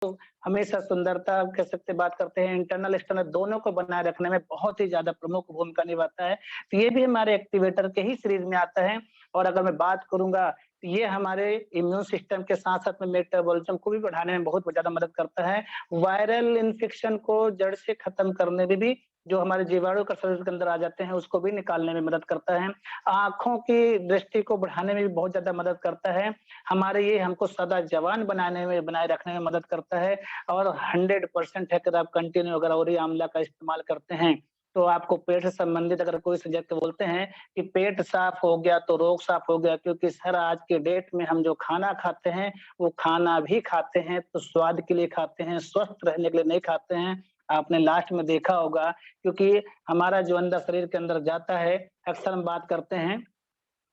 हमेशा सुंदरता कह सकते बात करते हैं, इंटरनल एक्सटर्नल दोनों को बनाए रखने में बहुत ही ज़्यादा प्रमुख भूमिका निभाता है। तो ये भी हमारे एक्टिवेटर के ही सीरीज़ में आता है और अगर मैं बात करूँगा, तो ये हमारे इम्यून सिस्टम के साथ-साथ में मेटाबॉलिज़्म को भी बढ़ाने में बहुत ज़्यादा मदद करता है। वायरल इन्फेक्शन को जड़ से खत्म करने में भी जो हमारे जीवाणु का शरीर के अंदर आ जाते हैं, उसको भी निकालने में मदद करता है। आँखों की दृष्टि को बढ़ाने में भी बहुत ज़्यादा मदद करता है। हमारे ये हमको सदा जवान बनाने में बनाए रखने में मदद करता है और 100% है कि अगर आप कंटिन्यू अगर ऑरी आंवला का इस्तेमाल करते हैं, तो आपको पेट से संबंधित अगर कोई सब्जेक्ट बोलते हैं कि पेट साफ हो गया तो रोग साफ हो गया क्योंकि सर आज के डेट में हम जो खाना खाते हैं, वो खाना भी खाते हैं तो स्वाद के लिए खाते हैं, स्वस्थ रहने के लिए नहीं खाते हैं। आपने लास्ट में देखा होगा क्योंकि हमारा जो अंदर शरीर के अंदर जाता है, अक्सर हम बात करते हैं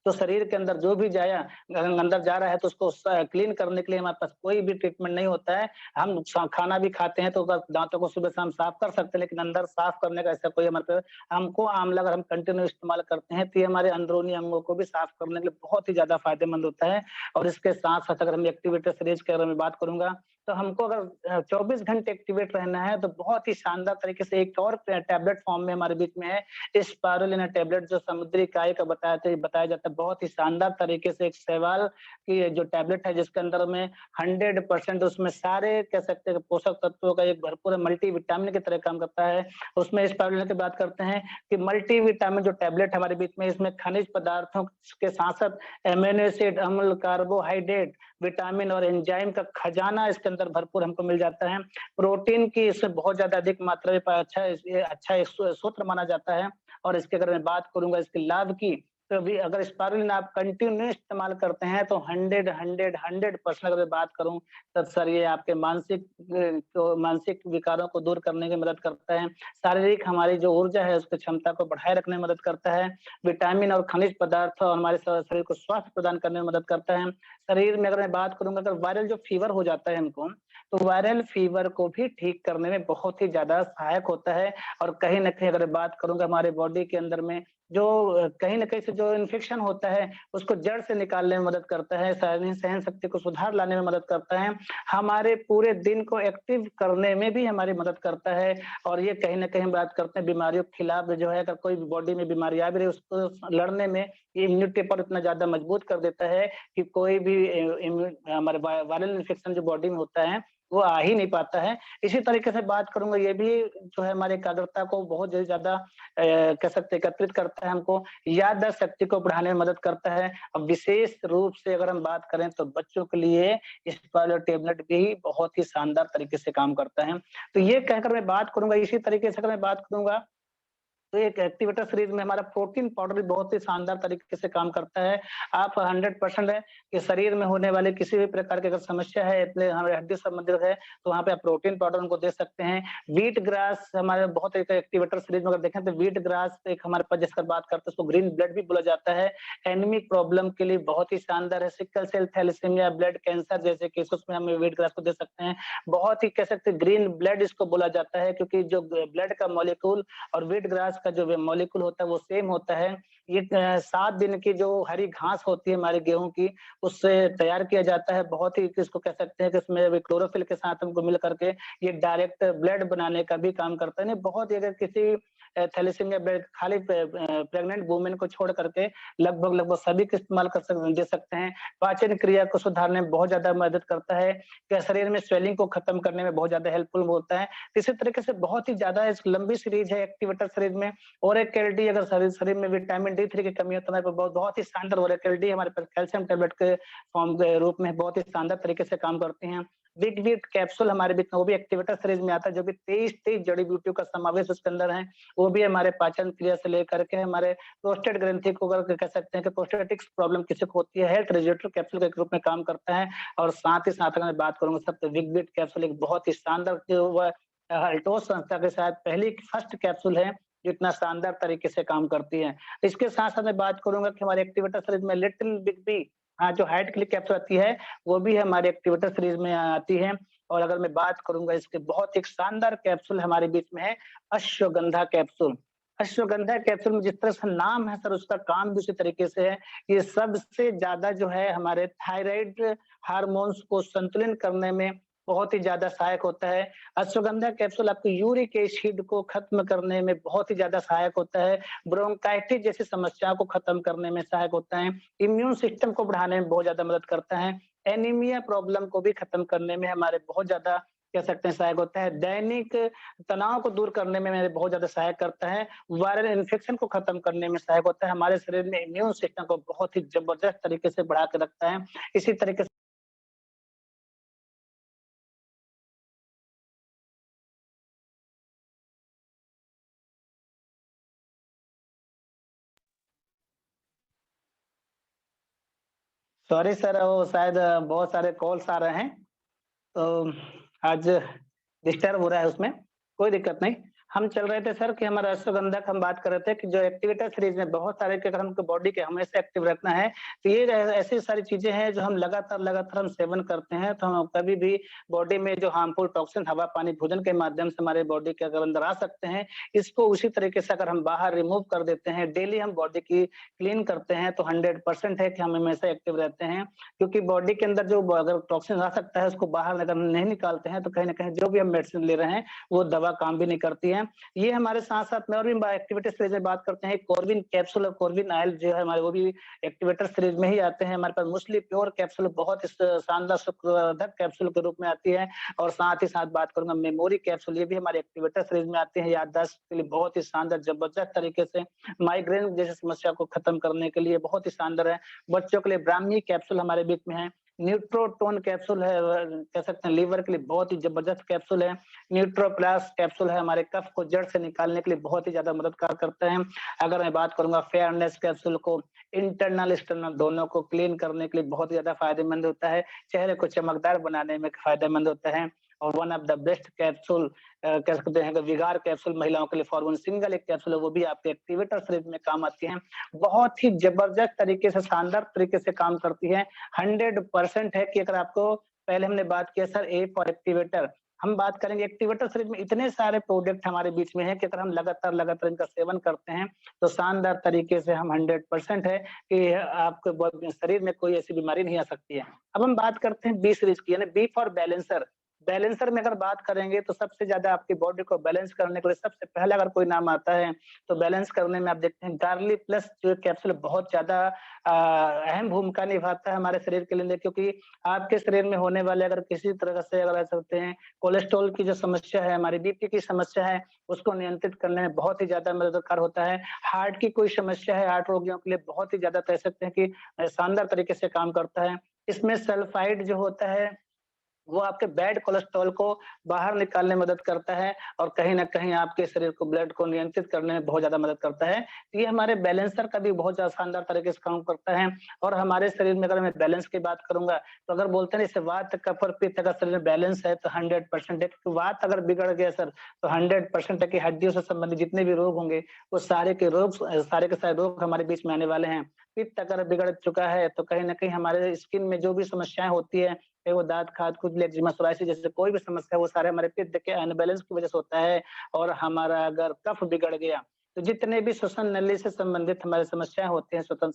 तो शरीर के अंदर जो भी जाया अंदर जा रहा है तो उसको क्लीन करने के लिए हमारे पास कोई भी ट्रीटमेंट नहीं होता है। हम खाना भी खाते हैं तो बस दांतों को सुबह-शाम साफ कर सकते हैं, लेकिन अंदर साफ करने का ऐसा कोई हमारे पे हमको आंवला अगर हम कंटिन्यू इस्तेमाल करते हैं तो ये हमारे अंदरूनी अंगों को भी साफ करने के लिए बहुत ही ज़्यादा फ़ायदेमंद होता है। और इसके साथ-साथ अगर हम एक्टिवेटर सीरीज़ के बारे में बात करूँगा, तो हमको अगर 24 घंटे एक्टिवेट रहना है तो बहुत ही शानदार तरीके से एक और टैबलेट फॉर्म में हमारे बीच में है स्पारुलिना टैबलेट जो समुद्री काय का बताया जाता है बहुत ही शानदार तरीके से एक शैवाल की जो टैबलेट है जिसके अंदर में 100% उसमें सारे कह सकते हैं पोषक तत्वों का एक भरपूर मल्टीविटामिन की तरह काम करता है। उसमें स्पारुलिना की बात करते हैं कि मल्टीविटामिन जो टैबलेट हमारे बीच में इसमें खनिज पदार्थों के साथ-साथ अमीनो एसिड, अम्ल, कार्बोहाइड्रेट, विटामिन और एंजाइम का खजाना इसके अंदर भरपूर हमको मिल जाता है। प्रोटीन की इसमें बहुत ज़्यादा अधिक मात्रा में अच्छा एक सूत्र माना जाता है। और इसकी अगर मैं बात करूँगा इसके लाभ की, तो भी अगर स्पारुलिना आप कंटिन्यू इस्तेमाल करते हैं तो 100% अगर मैं बात करूँ, तो सर ये आपके मानसिक विकारों को दूर करने में मदद करता है। शारीरिक हमारी जो ऊर्जा है उसकी क्षमता को बढ़ाए रखने में मदद करता है। विटामिन और खनिज पदार्थ और हमारे शरीर को स्वास्थ्य प्रदान करने में मदद करता है। शरीर में अगर मैं बात करूँगा अगर वायरल जो फीवर हो जाता है हमको, तो वायरल फीवर को भी ठीक करने में बहुत ही ज़्यादा सहायक होता है। और कहीं न कहीं अगर बात करूँगा हमारे बॉडी के अंदर में जो कहीं न कहीं से जो इन्फेक्शन होता है, उसको जड़ से निकालने में मदद करता है, शारीरिक सहन शक्ति को सुधार लाने में मदद करता है, हमारे पूरे दिन को एक्टिव करने में भी हमारी मदद करता है। और ये कहीं न कहीं हम बात करते हैं बीमारियों के खिलाफ जो है अगर कोई भी बॉडी में बीमारी आ भी रही है उसको लड़ने में ये इम्यूनिटी पावर इतना ज़्यादा मजबूत कर देता है कि कोई भी हमारे वायरल इन्फेक्शन जो बॉडी में होता है, वो आ ही नहीं पाता है। इसी तरीके से बात करूँगा ये भी जो है हमारी एकाग्रता को बहुत ही ज़्यादा कह सकते हैं एकत्रित करता है हमको, याददाश्त शक्ति को बढ़ाने में मदद करता है। अब विशेष रूप से अगर हम बात करें तो बच्चों के लिए स्पाइरल टैबलेट भी बहुत ही शानदार तरीके से काम करता है। तो ये कहकर मैं बात करूँगा इसी तरीके से अगर मैं बात करूँगा तो एक एक्टिवेटर सीरीज में हमारा प्रोटीन पाउडर भी बहुत ही शानदार तरीके से काम करता है। आप 100% है कि शरीर में होने वाले किसी भी प्रकार की अगर समस्या है, अपने हमारे हड्डी संबंधित है, तो वहाँ पे आप प्रोटीन पाउडर उनको दे सकते हैं। व्हीट ग्रास हमारे बहुत एक एक्टिवेटर सीरीज में अगर देखें तो व्हीट ग्रास एक हमारे पास जिसका बात करते हैं उसको ग्रीन ब्लड भी बोला जाता है। एनीमिक प्रॉब्लम के लिए बहुत ही शानदार है। Sickle cell thalassemia, blood cancer जैसे केसेस में हम व्हीट ग्रास को दे सकते हैं। बहुत ही कह सकते हैं ग्रीन ब्लड इसको बोला जाता है क्योंकि जो ब्लड का मॉलिक्यूल और व्हीट ग्रास का जो मॉलिक्यूल होता है वो सेम होता है। ये 7 दिन की जो हरी घास होती है हमारे गेहूँ की, उससे तैयार किया जाता है। बहुत ही किसको कह सकते हैं कि इसमें अभी क्लोरोफिल के साथ हमको मिल करके ये डायरेक्ट ब्लड बनाने का भी काम करता है। नहीं बहुत ही अगर किसी थैलेसीमिया ब्लड खाली प्रेग्नेंट वुमेन को छोड़ करके लगभग सभी को इस्तेमाल दे सकते हैं। पाचन क्रिया को सुधारने में बहुत ज़्यादा मदद करता है। क्या शरीर में स्वेलिंग को खत्म करने में बहुत ज़्यादा हेल्पफुल होता है। इसी तरीके से बहुत ही ज़्यादा इस लंबी सीरीज है एक्टिवेटर सीरीज में ओरेकल-डी अगर शरीर में विटामिन डी 3 की कमी है तो हमारे पास बहुत ही शानदार ओरेकल-डी हमारे पास कैल्शियम टैबलेट के फॉर्म के रूप में बहुत ही शानदार तरीके से काम करते हैं। बिग बीट कैप्सूल हमारे बीच में वो भी एक्टिवेटर सीरीज में आता है जो कि 23 जड़ी-बूटियों का समावेश उसके अंदर है। वो भी हमारे पाचन क्रिया से लेकर के हमारे प्रोस्टेट ग्रंथि को अगर कह सकते हैं कि प्रोस्टेटिक्स प्रॉब्लम किसी को होती है, हेल्थ रेगुलेटर कैप्सूल के रूप में काम करता है। और साथ ही साथ अगर मैं बात करूँगा सब तो बिग बीट कैप्सूल एक बहुत ही शानदार जो वह अल्टोस संस्था के साथ पहली फर्स्ट कैप्सूल है जो इतना शानदार तरीके से काम करती है। इसके साथ-साथ मैं बात करूँगा कि हमारे एक्टिवेटर सीरीज में लिटिल बिग बी हाँ, जो हाइट के लिए कैप्सूल आती है, वो भी हमारे एक्टिवेटर सीरीज में आती है। और अगर मैं बात करूँगा इसके बहुत एक शानदार कैप्सूल हमारे बीच में है, अश्वगंधा कैप्सूल। अश्वगंधा कैप्सूल में जिस तरह से नाम है सर उसका काम भी उसी तरीके से है। ये सबसे ज़्यादा जो है हमारे थायराइड हार्मोन्स को संतुलन करने में बहुत ही ज़्यादा सहायक होता है। अश्वगंधा कैप्सूल आपको यूरिक एसिड को खत्म करने में बहुत ही ज़्यादा सहायक होता है। ब्रोंकाइटिस जैसी समस्याओं को खत्म करने में सहायक होता है। इम्यून सिस्टम को बढ़ाने में बहुत ज़्यादा मदद करता है। एनीमिया प्रॉब्लम को भी खत्म करने में हमारे बहुत ज़्यादा कह सकते हैं सहायक होता है। दैनिक तनाव को दूर करने में मेरे बहुत ज़्यादा सहायक करता है। वायरल इन्फेक्शन को खत्म करने में सहायक होता है। हमारे शरीर में इम्यून सिस्टम को बहुत ही ज़बरदस्त तरीके से बढ़ा के रखता है। इसी तरीके से सॉरी सर, वो शायद बहुत सारे कॉल्स आ रहे हैं, तो आज डिस्टर्ब हो रहा है उसमें, कोई दिक्कत नहीं। हम चल रहे थे सर कि हमारा अश्वगंधा का हम बात कर रहे थे कि जो एक्टिवेटर सीरीज में बहुत सारे के अगर हमको बॉडी के हमेशा एक्टिव रखना है, तो ये ऐसी सारी चीज़ें हैं जो हम लगातार हम सेवन करते हैं, तो हम कभी भी बॉडी में जो हार्मफुल टॉक्सिन हवा, पानी, भोजन के माध्यम से हमारे बॉडी के अगर अंदर आ सकते हैं, इसको उसी तरीके से अगर हम बाहर रिमूव कर देते हैं, डेली हम बॉडी की क्लीन करते हैं, तो 100% है कि हम हमेशा एक्टिव रहते हैं। क्योंकि बॉडी के अंदर जो अगर टॉक्सिन आ सकता है, उसको बाहर अगर नहीं निकालते हैं, तो कहीं न कहीं जो भी हम मेडिसिन ले रहे हैं, वो दवा काम भी नहीं करती है। ये हमारे साथ-साथ में और भी एक्टिवेटर सीरीज में बात करते हैं, कॉर्बिन कैप्सूल और कॉर्बिन ऑयल जो है हमारे वो भी एक्टिवेटर सीरीज में ही आते हैं। हमारे पास मुस्ली प्योर कैप्सूल बहुत इस शानदार सुखवर्धक कैप्सूल के रूप में आती है और साथ ही साथ बात करूँगा मेमोरी कैप्सूल, ये भी हमारे एक्टिवेटर सीरीज में आते हैं। याददाश्त के लिए बहुत ही शानदार जबरदस्त तरीके से माइग्रेन जैसी समस्या को खत्म करने के लिए बहुत ही शानदार है। बच्चों के लिए ब्राह्मी कैप्सूल हमारे बीच में है। न्यूट्रोटोन कैप्सूल है, कह सकते हैं लीवर के लिए बहुत ही जबरदस्त कैप्सूल है। न्यूट्रोप्लस कैप्सूल है, हमारे कफ को जड़ से निकालने के लिए बहुत ही ज़्यादा मददगार करते हैं। अगर मैं बात करूँगा फेयरनेस कैप्सूल को, इंटरनल, एक्सटर्नल दोनों को क्लीन करने के लिए बहुत ही ज़्यादा फ़ायदेमंद होता है। चेहरे को चमकदार बनाने में फ़ायदेमंद होता है और one of the best capsule कह सकते हैं कि विगार कैप्सूल महिलाओं के लिए फॉर्मून सिंगल एक कैप्सूल है, वो भी आपके एक्टिवेटर सीरीज में काम आती है। बहुत ही जबरदस्त तरीके से, शानदार तरीके से काम करती है। 100% है कि अगर आपको पहले हमने बात किया सर ए फॉर एक्टिवेटर, हम बात करेंगे एक्टिवेटर सीरीज में इतने सारे प्रोडक्ट हमारे बीच में है कि अगर हम लगातार इनका सेवन करते हैं, तो शानदार तरीके से हम 100% है कि आपके शरीर में कोई ऐसी बीमारी नहीं आ सकती है। अब हम बात करते हैं बी सीरीज की, यानी बी फॉर बैलेंसर। बैलेंसर में अगर बात करेंगे तो सबसे ज़्यादा आपकी बॉडी को बैलेंस करने के लिए सबसे पहले अगर कोई नाम आता है, तो बैलेंस करने में आप देखते हैं गार्ली प्लस जो कैप्सूल बहुत ज़्यादा अहम भूमिका निभाता है हमारे शरीर के लिए, क्योंकि आपके शरीर में होने वाले अगर किसी तरह से अगर ऐसे होते हैं, कोलेस्ट्रॉल की जो समस्या है, हमारी बीपी की समस्या है, उसको नियंत्रित करने में बहुत ही ज़्यादा मददगार होता है। हार्ट की कोई समस्या है, हार्ट रोगियों के लिए बहुत ही ज़्यादा कह सकते हैं कि शानदार तरीके से काम करता है। इसमें सल्फाइड जो होता है, वो आपके बैड कोलेस्ट्रॉल को बाहर निकालने में मदद करता है और कहीं न कहीं आपके शरीर को, ब्लड को नियंत्रित करने में बहुत ज़्यादा मदद करता है। तो ये हमारे बैलेंसर का भी बहुत ज़्यादा शानदार तरीके से काम करता है और हमारे शरीर में अगर मैं बैलेंस की बात करूँगा, तो अगर बोलते हैं जैसे वात, कफ और पित्त अगर शरीर में बैलेंस है तो 100% है, क्योंकि वात अगर बिगड़ गया सर, तो 100% है कि हड्डियों से संबंधित जितने भी रोग होंगे, वो सारे के सारे रोग हमारे बीच में आने वाले हैं। पित्त अगर बिगड़ चुका है, तो कहीं न कहीं हमारे स्किन में जो भी समस्याएँ होती है, चाहे वो दाँत खाज, खुजली, एक्जिमा, सोरायसिस जैसे कोई भी समस्या है, वो सारे हमारे पित्त के अनबैलेंस की वजह से होता है और हमारा अगर कफ बिगड़ गया, तो जितने भी श्वसन नली से संबंधित हमारी समस्याएँ होती हैं श्वसन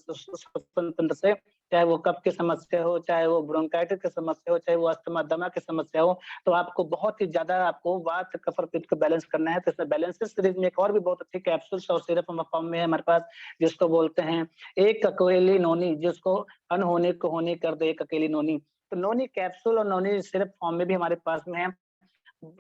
तंत्र से, चाहे वो कफ की समस्या हो, चाहे वो ब्रोंकाइटिस की समस्या हो, चाहे वो अस्थमा, दमा की समस्या हो, तो आपको बहुत ही ज़्यादा आपको वात, कफ और पित्त को बैलेंस करना है। तो इसमें बैलेंसेस सीरीज में एक और भी बहुत अच्छी कैप्सूल्स और सिरप हम फॉर्म में है हमारे पास, जिसको बोलते हैं एक अकेली नोनी, जिसको अनहोनी को होनी कर दे एक अकेली नोनी। तो नोनी कैप्सूल और नोनी सिरप फॉर्म में भी हमारे पास में है।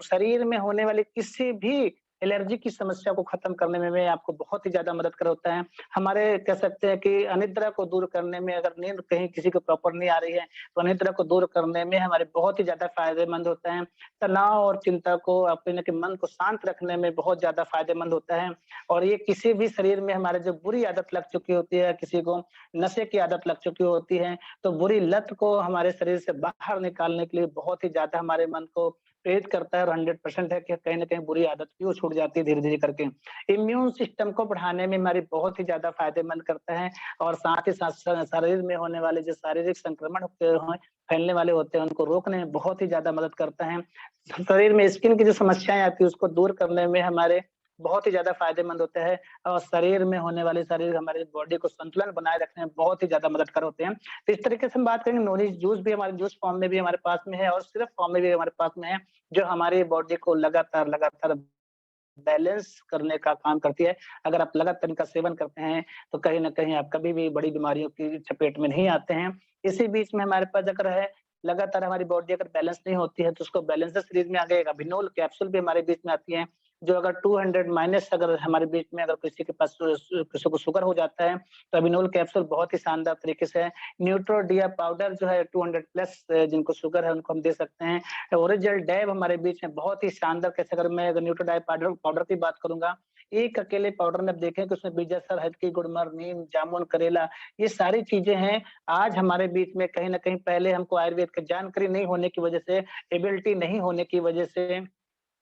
शरीर में होने वाली किसी भी एलर्जी की समस्या को खत्म करने में आपको बहुत ही ज़्यादा मददगार होता है। हमारे कह सकते हैं कि अनिद्रा को दूर करने में, अगर नींद कहीं किसी को प्रॉपर नहीं आ रही है, तो अनिद्रा को दूर करने में हमारे बहुत ही ज़्यादा फ़ायदेमंद होता है। तनाव और चिंता को अपने के मन को शांत रखने में बहुत ज़्यादा फ़ायदेमंद होता है और ये किसी भी शरीर में हमारे जो बुरी आदत लग चुकी होती है, किसी को नशे की आदत लग चुकी होती है, तो बुरी लत को हमारे शरीर से बाहर निकालने के लिए बहुत ही ज़्यादा हमारे मन को प्रेरित करता है और 100% है कि कहीं न कहीं बुरी आदत भी वो छूट जाती है धीरे-धीरे करके। इम्यून सिस्टम को बढ़ाने में हमारी बहुत ही ज़्यादा फ़ायदेमंद करता है और साथ ही साथ शरीर में होने वाले जो शारीरिक संक्रमण होते हैं, फैलने वाले होते हैं, उनको रोकने में बहुत ही ज़्यादा मदद करता है। शरीर में स्किन की जो समस्याएँ आती हैं, उसको दूर करने में हमारे बहुत ही ज़्यादा फ़ायदेमंद होता है और शरीर में होने वाले शरीर हमारे बॉडी को संतुलन बनाए रखने में बहुत ही ज़्यादा मददगार होते हैं। तो इस तरीके से हम बात करेंगे नॉलेज जूस भी हमारे जूस फॉर्म में भी हमारे पास में है और सिरप फॉर्म में भी हमारे पास में है, जो हमारी बॉडी को लगातार बैलेंस करने का काम करती है। अगर आप लगातार इनका सेवन करते हैं, तो कहीं न कहीं आप कभी भी बड़ी बीमारियों की चपेट में नहीं आते हैं। इसी बीच में हमारे पास अगर है, लगातार हमारी बॉडी अगर बैलेंस नहीं होती है, तो उसको बैलेंसर सीरीज़ में आ गए अभिनोल कैप्सूल भी हमारे बीच में आती हैं, जो अगर 200 माइनस अगर हमारे बीच में अगर किसी के पास किसी को शुगर हो जाता है, तो अभिनोल कैप्सूल बहुत ही शानदार तरीके से है। न्यूट्रोडिया पाउडर जो है 200 प्लस जिनको शुगर है, उनको हम दे सकते हैं। ओरिजिनल डैब हमारे बीच में बहुत ही शानदार कैसे अगर मैं अगर न्यूट्रोडाई पाउडर पाउडर की बात करूँगा, एक अकेले पाउडर में आप देखें कि उसमें बीजासर, हल्की गुड़मर, नीम, जामुन, करेला ये सारी चीज़ें हैं। आज हमारे बीच में कहीं न कहीं पहले हमको आयुर्वेद की जानकारी नहीं होने की वजह से, एबिलिटी नहीं होने की वजह से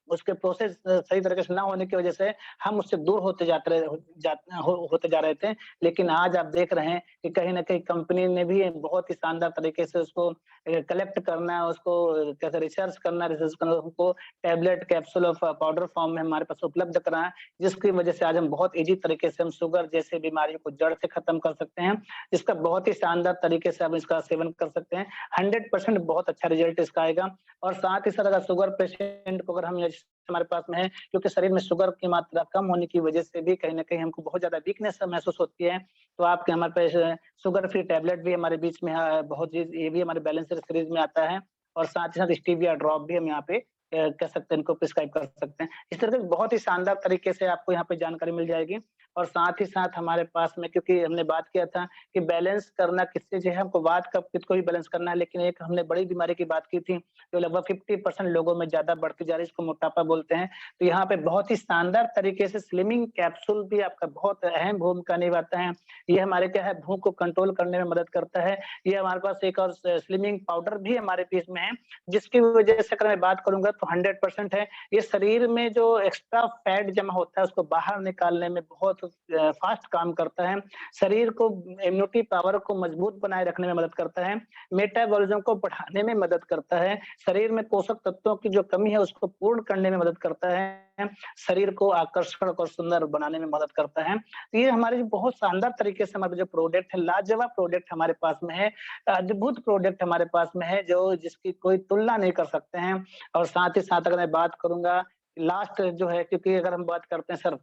उसके प्रोसेस सही तरीके से ना होने की वजह से हम उससे दूर होते जाते रहे होते जा रहे थे। लेकिन आज आप देख रहे हैं कि कहीं न कहीं कंपनी ने भी बहुत ही शानदार तरीके से उसको कलेक्ट करना, उसको कैसे रिसर्च करना उसको टैबलेट, कैप्सूल और पाउडर फॉर्म में हमारे पास उपलब्ध कराना, जिसकी वजह से आज हम बहुत ईज़ी तरीके से हम शुगर जैसे बीमारियों को जड़ से खत्म कर सकते हैं। इसका बहुत ही शानदार तरीके से हम इसका सेवन कर सकते हैं। 100% बहुत अच्छा रिज़ल्ट इसका आएगा और साथ ही साथ अगर शुगर पेशेंट को अगर हम हमारे पास में है क्योंकि शरीर में शुगर की मात्रा कम होने की वजह से भी कहीं न कहीं हमको बहुत ज़्यादा वीकनेस महसूस होती है। तो आपके हमारे पास शुगर फ्री टैबलेट भी हमारे बीच में बहुत चीज़ ये भी हमारे बैलेंसर सीरीज़ में आता है और साथ ही साथ स्टीविया ड्रॉप भी हम यहाँ पे कह सकते हैं इनको प्रिस्क्राइब कर सकते हैं। इस तरह से बहुत ही शानदार तरीके से आपको यहाँ पे जानकारी मिल जाएगी और साथ ही साथ हमारे पास में क्योंकि हमने बात किया था कि बैलेंस करना किससे जो है हमको बात कब किसको भी बैलेंस करना है, लेकिन एक हमने बड़ी बीमारी की बात की थी जो लगभग 50% लोगों में ज़्यादा बढ़ती जा रही है, इसको मोटापा बोलते हैं। तो यहाँ पे बहुत ही शानदार तरीके से स्लिमिंग कैप्सूल भी आपका बहुत अहम भूमिका निभाता है। ये हमारे क्या है भूख को कंट्रोल करने में मदद करता है। ये हमारे पास एक और स्लिमिंग पाउडर भी हमारे बीच में है, जिसकी वजह से अगर मैं बात करूँगा तो 100% है। ये शरीर में जो एक्स्ट्रा फैट जमा होता है उसको बाहर निकालने में बहुत फास्ट काम करता है। शरीर को इम्यूनिटी पावर को मजबूत बनाए रखने में मदद करता है। मेटाबॉलिज्म को बढ़ाने में मदद करता है। शरीर में पोषक तत्वों की जो कमी है उसको पूर्ण करने में मदद करता है। शरीर को आकर्षक और सुंदर बनाने में मदद करता है। तो ये हमारे जो बहुत शानदार तरीके से हमारे जो प्रोडक्ट है, लाजवाब प्रोडक्ट हमारे पास में है। अद्भुत प्रोडक्ट हमारे पास में है जो जिसकी कोई तुलना नहीं कर सकते हैं। और साथ ही साथ अगर मैं बात करूँगा लास्ट जो है क्योंकि अगर हम बात करते हैं सर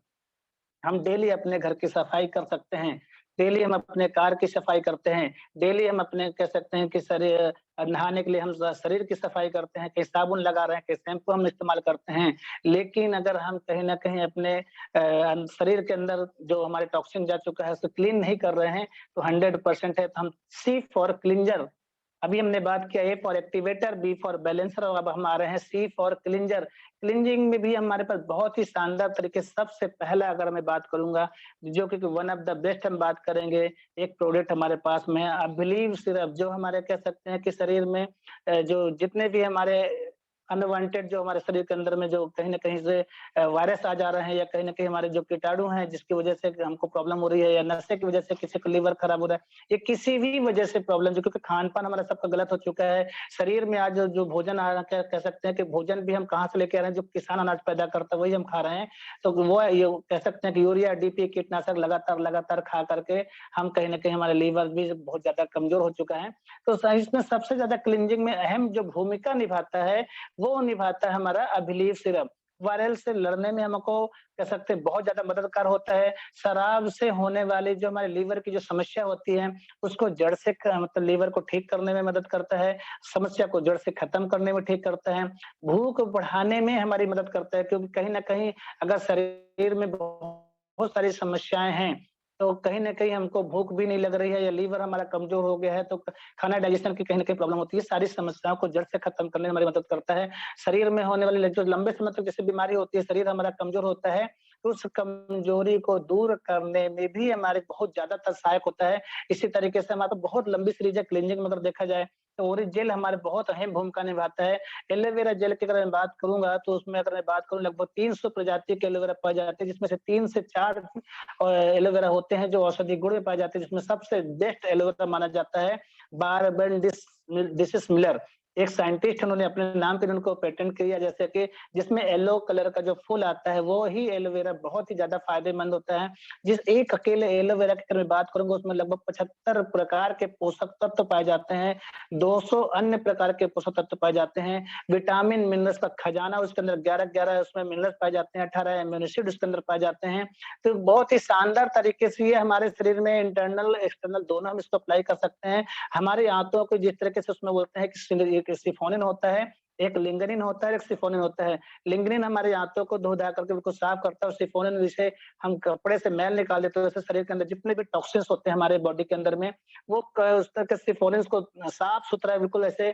हम डेली अपने घर की सफाई कर सकते हैं, डेली हम अपने कार की सफाई करते हैं, डेली हम अपने कह सकते हैं कि नहाने के लिए हम शरीर की सफाई करते हैं, कहीं साबुन लगा रहे हैं, कहीं शैम्पू हम इस्तेमाल करते हैं। लेकिन अगर हम कहीं न कहीं अपने शरीर के अंदर जो हमारे टॉक्सिन जा चुका है, उसे क्लीन नहीं कर रहे हैं, तो 100% है, तो हम सी फॉर क्लींजर अभी हमने बात किया A for activator, B for balancer और अब हम आ रहे हैं सी फॉर क्लींजर। क्लींजिंग में भी हमारे पास बहुत ही शानदार तरीके से सबसे पहला अगर मैं बात करूँगा, जो कि वन ऑफ द बेस्ट हम बात करेंगे, एक प्रोडक्ट हमारे पास में है, आई बिलीव सिर्फ जो हमारे कह सकते हैं कि शरीर में जो जितने भी हमारे अनवांटेड जो हमारे शरीर के अंदर में जो कहीं न कहीं से वायरस आ जा रहे हैं या कहीं न कहीं हमारे जो कीटाणु हैं जिसकी वजह से हमको प्रॉब्लम हो रही है या नशे की वजह से किसी को लीवर खराब हो रहा है, या किसी भी वजह से प्रॉब्लम जो क्योंकि खान-पान हमारा सबका गलत हो चुका है। शरीर में आज जो भोजन आ रहा है कह सकते हैं कि भोजन भी हम कहाँ से लेके आ रहे हैं, जो किसान अनाज पैदा करता है वही हम खा रहे हैं। तो वो ये कह सकते हैं कि यूरिया, डीपी, कीटनाशक लगातार खा करके हम कहीं न कहीं हमारा लीवर भी बहुत ज़्यादा कमज़ोर हो चुका है। तो इसमें सबसे ज़्यादा क्लींजिंग में अहम जो भूमिका निभाता है वो निभाता है हमारा अभिलीव सिरप। वायरल से लड़ने में हमको कह सकते हैं बहुत ज़्यादा मददगार होता है। शराब से होने वाली जो हमारे लीवर की जो समस्या होती है, उसको जड़ से मतलब लीवर को ठीक करने में मदद करता है, समस्या को जड़ से खत्म करने में ठीक करता है, भूख बढ़ाने में हमारी मदद करता है क्योंकि कहीं न कहीं अगर शरीर में बहुत सारी समस्याएँ हैं, तो कहीं न कहीं हमको भूख भी नहीं लग रही है या लीवर हमारा कमज़ोर हो गया है तो खाना डाइजेशन की कहीं न कहीं प्रॉब्लम होती है, सारी समस्याओं को जड़ से खत्म करने में हमारी मदद करता है। शरीर में होने वाली जो लंबे समय तक जैसे बीमारी होती है, शरीर हमारा कमज़ोर होता है, तो उस कमज़ोरी को दूर करने में भी हमारे बहुत ज़्यादातर सहायक होता है। इसी तरीके से हमारा बहुत लंबी सीरीज़ है क्लींजिंग में अगर देखा जाए, तो ओरिक जेल हमारे बहुत अहम भूमिका निभाता है। एलोवेरा जेल की अगर मैं बात करूँगा, तो उसमें अगर मैं बात करूँ लगभग 300 प्रजाति के एलोवेरा पाए जाते हैं, जिसमें से 3 से 4 एलोवेरा होते हैं जो औषधि गुण में पाए जाते हैं, जिसमें सबसे बेस्ट एलोवेरा माना जाता है बारबेंडिस डिसिस मिलर। एक साइंटिस्ट उन्होंने अपने नाम पे उनको पेटेंट किया, जैसे कि जिसमें येलो कलर का जो फूल आता है वो ही एलोवेरा बहुत ही ज़्यादा फ़ायदेमंद होता है। जिस एक अकेले एलोवेरा की अगर मैं बात करूँगा उसमें लगभग 75 प्रकार के पोषक तत्व पाए जाते हैं, 200 अन्य प्रकार के पोषक तत्व पाए जाते हैं, विटामिन, मिनरल्स का खजाना उसके अंदर 11-11 उसमें मिनरल्स पाए जाते हैं, 18 अमीनो एसिड उसके अंदर पाए जाते हैं। तो बहुत ही शानदार तरीके से ये हमारे शरीर में इंटरनल, एक्सटर्नल दोनों हम इसको अप्लाई कर सकते हैं। हमारी आंतों को जिस तरीके से उसमें बोलते हैं कि एक सिफोनिन होता है, एक लिंगनिन होता है, एक सिफोनिन होता है। लिंगनिन हमारी आंतों को धो-धा करके बिल्कुल साफ करता है और सिफोनिन जिसे हम कपड़े से मैल निकाल देते हैं, वैसे शरीर के अंदर जितने भी टॉक्सिन्स होते हैं हमारे बॉडी के अंदर में, वो उस तरह के सिफोनिन्स को साफ-सुथरा बिल्कुल ऐसे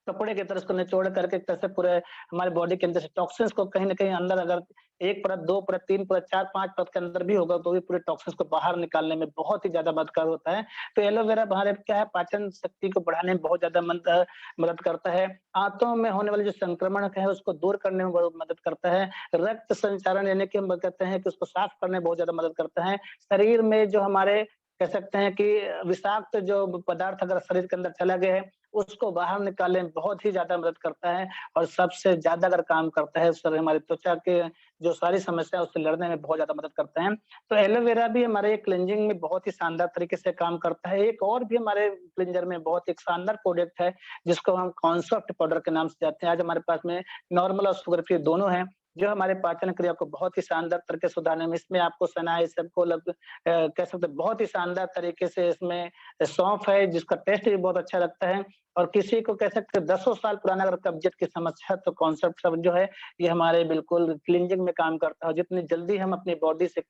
कपड़े की तरह उसको निचोड़ करके एक तरह से पूरे हमारे बॉडी के अंदर से टॉक्सिन्स को कहीं न कहीं अंदर अगर 1 परत, 2 परत, 3 परत, 4, 5 परत के अंदर भी होगा तो भी पूरे टॉक्सिन्स को बाहर निकालने में बहुत ही ज़्यादा मददगार होता है। तो एलोवेरा हमारे क्या है पाचन शक्ति को बढ़ाने में बहुत ज़्यादा मदद करता है। आंतों में होने वाले जो संक्रमण है उसको दूर करने में बहुत मदद करता है। रक्त संचारण यानी कि हम कहते हैं कि उसको साफ करने में बहुत ज़्यादा मदद करता है। शरीर में जो हमारे कह सकते हैं कि विषाक्त जो पदार्थ अगर शरीर के अंदर चला गया है उसको बाहर निकालने में बहुत ही ज़्यादा मदद करता है और सबसे ज़्यादा अगर काम करता है सर हमारी त्वचा के जो सारी समस्या है उससे लड़ने में बहुत ज़्यादा मदद करते हैं। तो एलोवेरा भी हमारे क्लींजिंग में बहुत ही शानदार तरीके से काम करता है। एक और भी हमारे क्लींजर में बहुत एक शानदार प्रोडक्ट है जिसको हम कॉन्सेप्ट पाउडर के नाम से जानते हैं। आज हमारे पास में नॉर्मल और शुगर फ्री दोनों हैं, जो हमारे पाचन क्रिया को बहुत ही शानदार तरीके से सुधारने में इसमें आपको सनाई सबको कह सकते हैं बहुत ही शानदार तरीके से इसमें सौंफ है जिसका टेस्ट भी बहुत अच्छा लगता है और किसी को कह सकते हैं दसों साल पुराना अगर कब्जियत की समस्या है तो कॉन्सेप्ट सब जो है ये हमारे बिल्कुल क्लींजिंग में काम करता है। जितनी जल्दी हम अपनी बॉडी से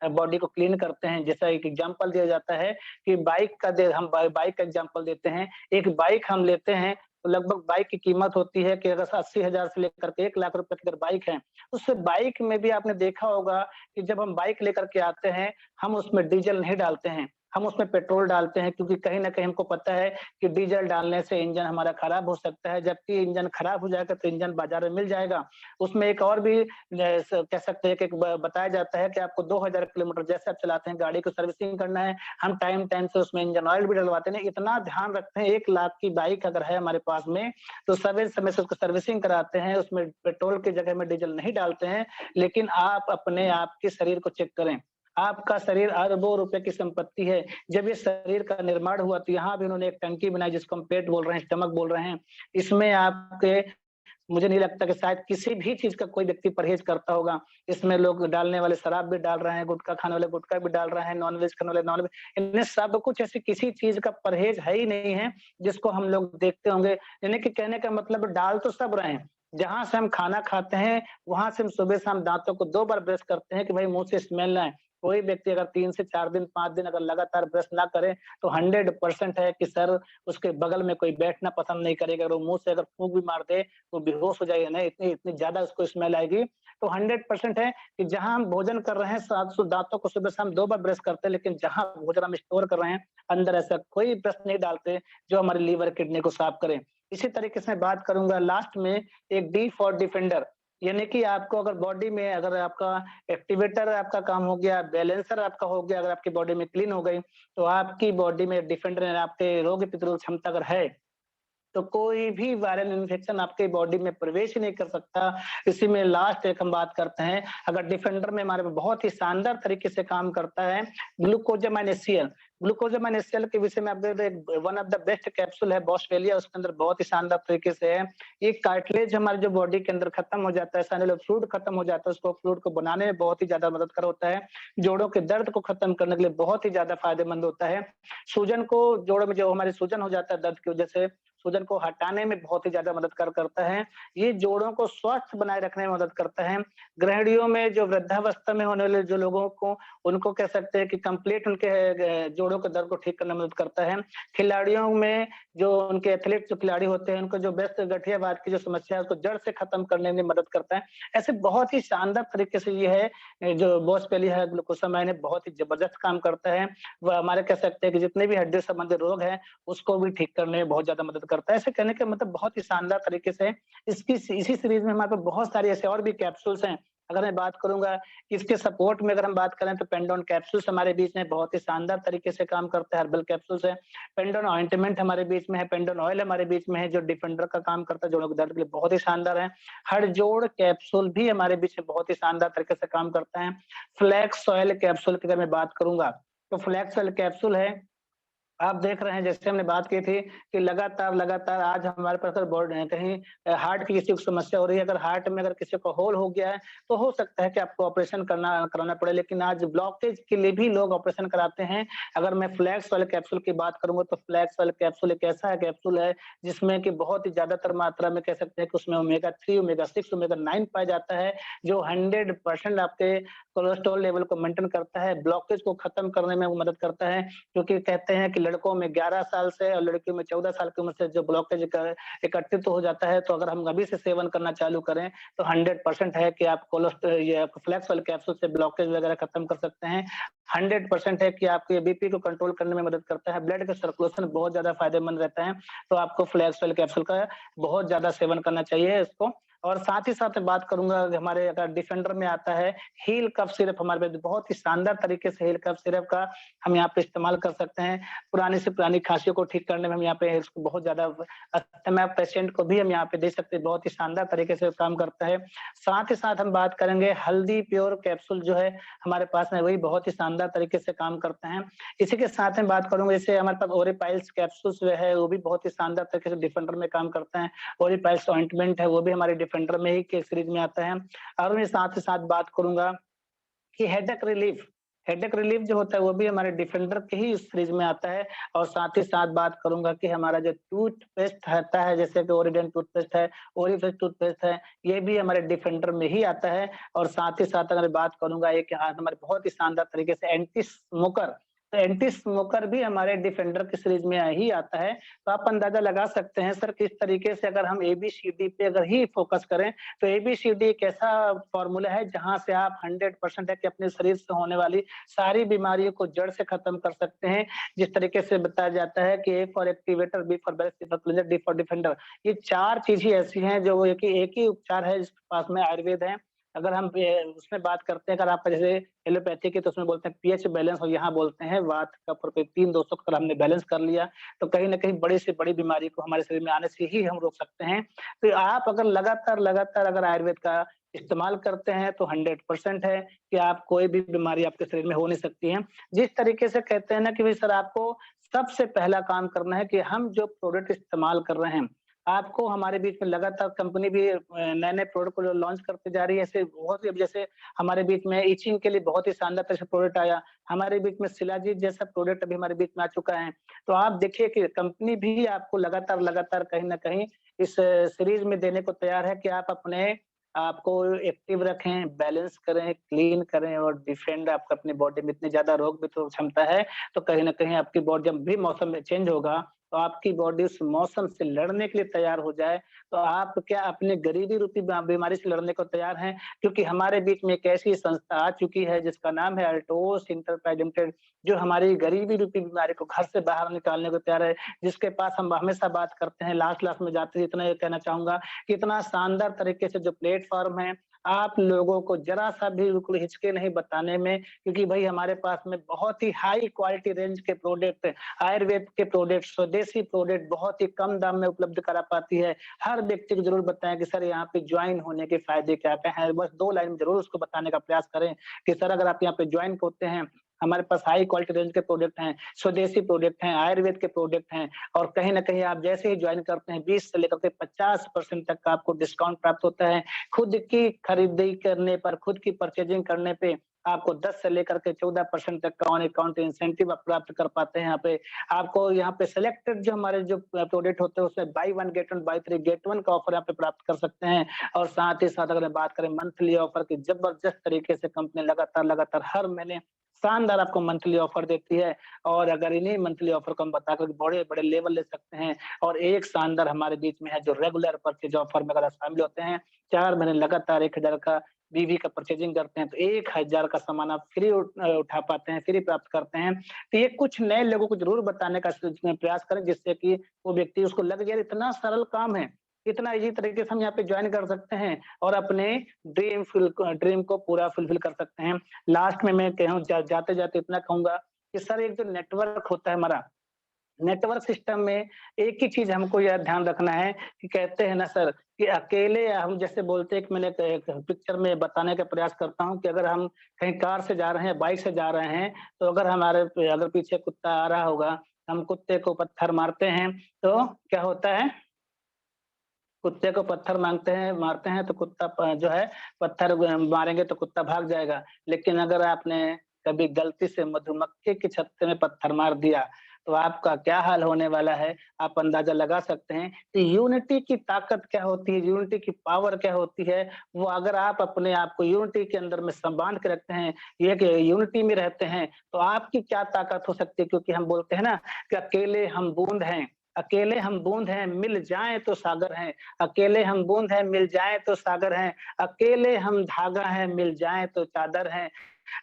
बॉडी को क्लीन करते हैं, जैसा एक एग्जांपल दिया जाता है कि बाइक का हम बाइक का एग्जांपल देते हैं। एक बाइक हम लेते हैं तो लगभग बाइक की कीमत होती है कि अगर 80,000 से लेकर के 1 लाख रुपए की अगर बाइक है, उस बाइक में भी आपने देखा होगा कि जब हम बाइक लेकर के आते हैं, हम उसमें डीज़ल नहीं डालते हैं, हम उसमें पेट्रोल डालते हैं क्योंकि कहीं न कहीं हमको पता है कि डीज़ल डालने से इंजन हमारा खराब हो सकता है, जबकि इंजन खराब हो जाएगा तो इंजन बाज़ार में मिल जाएगा। उसमें एक और भी कह सकते हैं कि एक ब बताया जाता है कि आपको 2000 किलोमीटर जैसे आप चलाते हैं, गाड़ी को सर्विसिंग करना है, हम टाइम-टाइम से उसमें इंजन ऑयल भी डलवाते हैं। इतना ध्यान रखते हैं 1 लाख की बाइक अगर है हमारे पास में, तो समय से उसको सर्विसिंग कराते हैं, उसमें पेट्रोल की जगह में डीज़ल नहीं डालते हैं। लेकिन आप अपने आप के शरीर को चेक करें। आपका शरीर अरबों रुपए की संपत्ति है। जब ये शरीर का निर्माण हुआ तो यहाँ भी उन्होंने एक टंकी बनाई जिसको हम पेट बोल रहे हैं, स्टमक बोल रहे हैं। इसमें आपके मुझे नहीं लगता कि शायद किसी भी चीज़ का कोई व्यक्ति परहेज़ करता होगा। इसमें लोग डालने वाले शराब भी डाल रहे हैं, गुटखा खाने वाले गुटखा भी डाल रहे हैं, नॉन-वेज खाने वाले नॉन-वेज इनमें सब कुछ ऐसी किसी चीज़ का परहेज़ है ही नहीं है, जिसको हम लोग देखते होंगे। यानी कि कहने का मतलब डाल तो सब रहे हैं। जहाँ से हम खाना खाते हैं, वहाँ से हम सुबह-शाम दाँतों को 2 बार ब्रश करते हैं कि भाई मुँह से स्मेल ना आए। कोई व्यक्ति अगर 3 से 4 दिन, 5 दिन अगर लगातार ब्रश ना करे, तो 100% है कि सर उसके बगल में कोई बैठना पसंद नहीं करेगा। अगर वो मुँह से अगर फूँक भी मार दे वो बेहोश हो जाएगा नहीं इतनी इतनी ज़्यादा उसको स्मेल आएगी। तो 100% है कि जहाँ हम भोजन कर रहे हैं साथ सु दाँतों को सुबह-शाम 2 बार ब्रश करते हैं, लेकिन जहाँ भोजन हम स्टोर कर रहे हैं, अंदर ऐसा कोई ब्रश नहीं डालते जो हमारे लीवर, किडनी को साफ करे। इसी तरीके से मैं बात करूँगा लास्ट में एक डी फॉर डिफेंडर यानी कि आपको अगर बॉडी में अगर आपका एक्टिवेटर आपका काम हो गया, बैलेंसर आपका हो गया, अगर आपकी बॉडी में क्लीन हो गई, तो आपकी बॉडी में डिफेंडर यानी आपके रोग प्रतिरोधक क्षमता अगर है, तो कोई भी वायरल इन्फेक्शन आपके बॉडी में प्रवेश ही नहीं कर सकता। इसी में लास्ट एक हम बात करते हैं, अगर डिफेंडर में हमारे में बहुत ही शानदार तरीके से काम करता है, ग्लूकोज़ामाइन एचसीएल। ग्लूकोज़ामाइन एचसीएल के विषय में आपको एक one of the best capsule है बॉस्वेलिया उसके अंदर बहुत ही शानदार तरीके से है। ये कार्टिलेज हमारे जो बॉडी के अंदर खत्म हो जाता है, साइनल फ्लूइड खत्म हो जाता है, उसको फ्लूइड को बनाने में बहुत ही ज़्यादा मददगार होता है। जोड़ों के दर्द को खत्म करने के लिए बहुत ही ज़्यादा फायदेमंद होता है। सूजन को जोड़ों में जो हमारी सूजन हो जाता है दर्द की वजह से, सूजन को हटाने में बहुत ही ज़्यादा मददगार करता है। ये जोड़ों को स्वस्थ बनाए रखने में मदद करता है। गृहिणियों में जो वृद्धावस्था में होने वाले जो लोगों को उनको कह सकते हैं कि कंप्लीट उनके जोड़ों के दर्द को ठीक करने में मदद करता है। खिलाड़ियों में जो उनके एथलीट जो खिलाड़ी होते हैं, उनको जो व्यस्त गठियावाद की जो समस्या है, उसको जड़ से खत्म करने में मदद करता है। ऐसे बहुत ही शानदार तरीके से ये है जो बॉसवेलिया है, ग्लूकोसामाइन है, बहुत ही ज़बरदस्त काम करता है। वह हमारे कह सकते हैं कि जितने भी हड्डी संबंधी रोग हैं, उसको भी ठीक करने में बहुत ज़्यादा मदद करता है। ऐसे कहने का मतलब बहुत ही शानदार तरीके से इसकी इसी सीरीज में हमारे पास बहुत सारे ऐसे और भी कैप्सूल्स हैं। अगर मैं बात करूँगा इसके सपोर्ट में अगर हम बात करें तो पेंडोन कैप्सूल्स हमारे बीच में बहुत ही शानदार तरीके से काम करता है, हर्बल कैप्सूल्स है। पेंडोन ऑइंटमेंट हमारे बीच में है, पेंडोन ऑयल हमारे बीच में है जो डिफेंडर का काम करता है, जोड़ों के दर्द के लिए बहुत ही शानदार है। हड़जोड़ कैप्सूल भी हमारे बीच में बहुत ही शानदार तरीके से काम करता है। फ्लैक्स ऑयल कैप्सूल की अगर मैं बात करूँगा, तो फ्लैक्स ऑयल कैप्सूल है, आप देख रहे हैं जैसे हमने बात की थी कि लगातार आज हमारे पास अगर कहीं हार्ट की किसी को समस्या हो रही है, अगर हार्ट में अगर किसी को होल हो गया है, तो हो सकता है कि आपको ऑपरेशन कराना पड़े, लेकिन आज ब्लॉकेज के लिए भी लोग ऑपरेशन कराते हैं। अगर मैं फ्लैक्स वाले कैप्सूल की बात करूँगा तो फ्लैक्स वाले कैप्सूल एक ऐसा कैप्सूल है जिसमें कि बहुत ही ज़्यादातर मात्रा में कह सकते हैं कि उसमें ओमेगा 3, ओमेगा 6, ओमेगा 9 पाया जाता है, जो 100% आपके कोलेस्ट्रॉल लेवल को मेंटेन करता है, ब्लॉकेज को खत्म करने में वो मदद करता है। क्योंकि कहते हैं कि लड़कों में 11 साल से और लड़कियों में 14 साल की उम्र से जो ब्लॉकेज एकत्रित हो जाता है, तो अगर हम अभी से सेवन करना चालू करें, तो 100% है कि आप ये फ्लैक्स वाले कैप्सूल से ब्लॉकेज वगैरह खत्म कर सकते हैं। 100% है कि आपके बीपी को कंट्रोल करने में मदद करता है, ब्लड का सर्कुलेशन बहुत ज़्यादा फायदेमंद रहता है, तो आपको फ्लैक्स वाले कैप्सूल का बहुत ज़्यादा सेवन करना चाहिए इसको। और साथ ही साथ बात करूँगा हमारे अगर डिफेंडर में आता है, हील कफ सिरप हमारे पास बहुत ही शानदार तरीके से हील कफ सिरप का हम यहाँ पे इस्तेमाल कर सकते हैं। पुरानी से पुरानी खाँसियों को ठीक करने में हम यहाँ पे इसको बहुत ज़्यादा अस्थमा पेशेंट को भी हम यहाँ पे दे सकते हैं, बहुत ही शानदार तरीके से काम करता है। साथ ही साथ हम बात करेंगे हल्दी प्योर कैप्सूल जो है हमारे पास में, वही बहुत ही शानदार तरीके से काम करते हैं। इसी के साथ में बात करूँगा जैसे हमारे पास ओरिपाइल्स कैप्सूल्स जो है वो भी बहुत ही शानदार तरीके से डिफेंडर में काम करते हैं। ओरिपाइल्स ऑइंटमेंट है वो भी हमारे डिफेंडर में ही के सीरीज में आता है। और मैं साथ ही साथ बात करूँगा कि हेडेक रिलीफ जो होता है वो भी हमारे डिफेंडर के ही सीरीज में आता है। और साथ ही साथ बात करूँगा कि हमारा जो टूथपेस्ट आता है जैसे कि ओरिडेंट टूथपेस्ट है, ओरिफ्लेक्स टूथपेस्ट है, ये भी हमारे डिफेंडर में ही आता है। और साथ ही साथ अगर बात करूँगा एक यहाँ हमारे बहुत ही शानदार तरीके से एंटी स्मोकर, तो एंटी स्मोकर भी हमारे डिफेंडर की सीरीज में ही आता है। तो आप अंदाजा लगा सकते हैं सर किस तरीके से अगर हम एबीसीडी पे अगर ही फोकस करें, तो एबीसीडी एक ऐसा फॉर्मूला है जहाँ से आप 100% है कि अपने शरीर से होने वाली सारी बीमारियों को जड़ से खत्म कर सकते हैं। जिस तरीके से बताया जाता है कि A for activator, B for balance, C for cleanser, D for defender. ये 4 चीज़ ही ऐसी हैं जो एक ही उपचार है जिसके पास में आयुर्वेद है। अगर हम उसमें बात करते हैं अगर आपका जैसे एलोपैथी की तो उसमें बोलते हैं पीएच बैलेंस, और यहाँ बोलते हैं वात कफ और पित्त, 3 दोषों को अगर हमने बैलेंस कर लिया, तो कहीं न कहीं बड़ी से बड़ी बीमारी को हमारे शरीर में आने से ही हम रोक सकते हैं। तो आप अगर लगातार अगर आयुर्वेद का इस्तेमाल करते हैं तो 100% है कि आप कोई भी बीमारी आपके शरीर में हो नहीं सकती है। जिस तरीके से कहते हैं ना कि भई सर आपको सबसे पहला काम करना है कि हम जो प्रोडक्ट इस्तेमाल कर रहे हैं, आपको हमारे बीच में लगातार कंपनी भी नए-नए प्रोडक्ट को जो लॉन्च करते जा रही है, ऐसे बहुत सी अब जैसे हमारे बीच में इचिंग के लिए बहुत ही शानदार तरह से प्रोडक्ट आया। हमारे बीच में शिलाजीत जैसा प्रोडक्ट अभी हमारे बीच में आ चुका है। तो आप देखिए कि कंपनी भी आपको लगातार कहीं न कहीं इस सीरीज़ में देने को तैयार है कि आप अपने आपको एक्टिव रखें, बैलेंस करें, क्लीन करें और डिफेंड आपका अपनी बॉडी में इतनी ज़्यादा रोग प्रतिरोधक क्षमता है, तो कहीं न कहीं आपकी बॉडी जब भी मौसम में चेंज होगा, तो आपकी बॉडी उस मौसम से लड़ने के लिए तैयार हो जाए, तो आप क्या अपने गरीबी रूपी बीमारी से लड़ने को तैयार हैं? क्योंकि हमारे बीच में एक ऐसी संस्था आ चुकी है जिसका नाम है अल्टोस एंटरप्राइज लिमिटेड, जो हमारी गरीबी रूपी बीमारी को घर से बाहर निकालने को तैयार है, जिसके पास हम हमेशा बात करते हैं, लास्ट में जाते ही इतना ये कहना चाहूँगा कि इतना शानदार तरीके से जो प्लेटफ़ॉर्म है, आप लोगों को ज़रा-सा भी बिल्कुल हिचके नहीं बताने में, क्योंकि भई हमारे पास में बहुत ही हाई क्वालिटी रेंज के प्रोडक्ट, आयुर्वेद के प्रोडक्ट, स्वदेशी प्रोडक्ट बहुत ही कम दाम में उपलब्ध करा पाती है। हर व्यक्ति को ज़रूर बताएँ कि सर यहाँ पे जॉइन होने के फ़ायदे क्या-क्या हैं? बस 2 लाइन में ज़रूर उसको बताने का प्रयास करें कि सर अगर आप यहाँ पे जॉइन होते हैं, हमारे पास हाई क्वालिटी रेंज के प्रोडक्ट हैं, स्वदेशी प्रोडक्ट हैं, आयुर्वेद के प्रोडक्ट हैं, और कहीं न कहीं आप जैसे ही जॉइन करते हैं 20 से लेकर के 50% तक का आपको डिस्काउंट प्राप्त होता है। खुद की खरीदारी करने पर, खुद की परचेजिंग करने पे आपको 10 से लेकर के 14% तक का ऑन अकाउंट इंसेंटिव आप प्राप्त कर पाते हैं यहाँ पे। आपको यहाँ पे सिलेक्टेड जो हमारे जो प्रोडक्ट होते हैं उसमें बाय 1 गेट 1 बाय 3 गेट 1 का ऑफर यहाँ पे प्राप्त कर सकते हैं। और साथ ही साथ अगर मैं बात करें मंथली ऑफर की, जबरदस्त तरीके से कंपनी लगातार हर महीने शानदार आपको मंथली ऑफर देती है। और अगर इन्हीं मंथली ऑफर को हम बताकर बड़े-बड़े लेवल ले सकते हैं, और एक शानदार हमारे बीच में है जो रेगुलर परचेज ऑफर में अगर आप शामिल होते हैं, 4 महीने लगातार 1000 का बीवी का परचेजिंग करते हैं, तो 1000 का सामान आप फ्री उठा पाते हैं, फ्री प्राप्त करते हैं। तो ये कुछ नए लोगों को ज़रूर बताने का प्रयास करें जिससे कि वो व्यक्ति उसको लगे यार इतना सरल काम है। कितना इजी तरीके से हम यहाँ पे ज्वाइन कर सकते हैं और अपने ड्रीम को पूरा फुलफिल कर सकते हैं। लास्ट में मैं कहूँ जाते जाते इतना कहूंगा कि सर एक जो नेटवर्क होता है हमारा, नेटवर्क सिस्टम में एक ही चीज हमको यह ध्यान रखना है कि कहते हैं ना सर कि अकेले हम जैसे बोलते हैं कि मैंने एक पिक्चर में बताने का प्रयास करता हूँ कि अगर हम कहीं कार से जा रहे हैं, बाइक से जा रहे हैं, तो अगर अगर पीछे कुत्ता आ रहा होगा, हम कुत्ते को पत्थर मारते हैं, तो क्या होता है? कुत्ते को पत्थर मारते हैं तो कुत्ता जो है पत्थर मारेंगे तो कुत्ता भाग जाएगा। लेकिन अगर आपने कभी गलती से मधुमक्खी के छत्ते में पत्थर मार दिया, तो आपका क्या हाल होने वाला है, आप अंदाजा लगा सकते हैं कि यूनिटी की ताकत क्या होती है, यूनिटी की पावर क्या होती है। वो अगर आप अपने आप को यूनिटी के अंदर में बांध के रखते हैं, ये कि यूनिटी में रहते हैं, तो आपकी क्या ताकत हो सकती है, क्योंकि हम बोलते हैं ना कि अकेले हम बूंद हैं, अकेले हम बूंद हैं, मिल जाएँ तो सागर हैं। अकेले हम बूंद हैं, मिल जाएँ तो सागर हैं। अकेले हम धागा हैं, मिल जाएँ तो चादर हैं।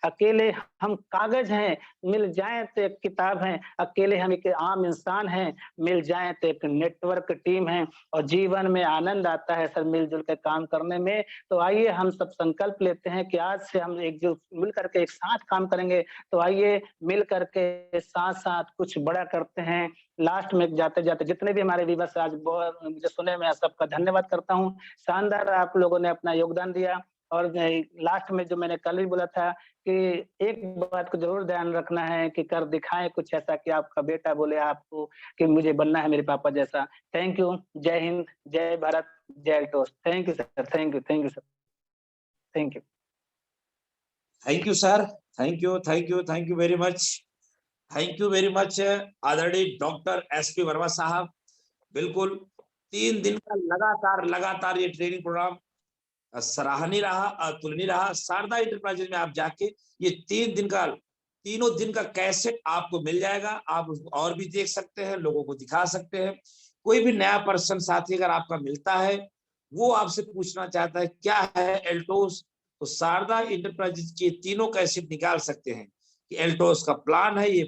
अकेले हम कागज हैं, मिल जाएँ तो एक किताब है। अकेले हम एक आम इंसान हैं, मिल जाएँ तो एक नेटवर्क टीम है। और जीवन में आनंद आता है सर मिल-जुल के काम करने में। तो आइए हम सब संकल्प लेते हैं कि आज से हम एकजुट मिल करके एक साथ काम करेंगे। तो आइए मिल करके साथ-साथ कुछ बड़ा करते हैं। लास्ट में जाते-जाते जितने भी हमारे व्यूअर्स आज मुझे सुने, मैं सबका धन्यवाद करता हूँ। शानदार आप लोगों ने अपना योगदान दिया और लास्ट में जो मैंने कल भी बोला था कि एक बात को ज़रूर ध्यान रखना है कि कर दिखाएँ कुछ ऐसा कि आपका बेटा बोले आपको कि मुझे बनना है मेरे पापा जैसा। Thank you. जय हिंद, जय भारत, जय toast. Thank you sir, thank you sir, thank you. Thank you sir, thank you very much, thank you very much आदरणीय डॉक्टर एसपी वर्मा साहब। बिल्कुल 3 दिन का लगातार ये ट्रेनिंग प्रोग्राम सराहनीय रहा, अतुलनीय रहा। शारदा इंटरप्राइजेज में आप जाके ये 3 दिन का कैसेट आपको मिल जाएगा। आप उसको और भी देख सकते हैं, लोगों को दिखा सकते हैं। कोई भी नया पर्सन साथी अगर आपका मिलता है, वो आपसे पूछना चाहता है क्या है एल्टोस, तो शारदा इंटरप्राइजेज के तीनों कैसेट निकाल सकते हैं कि एल्टोस का प्लान है, ये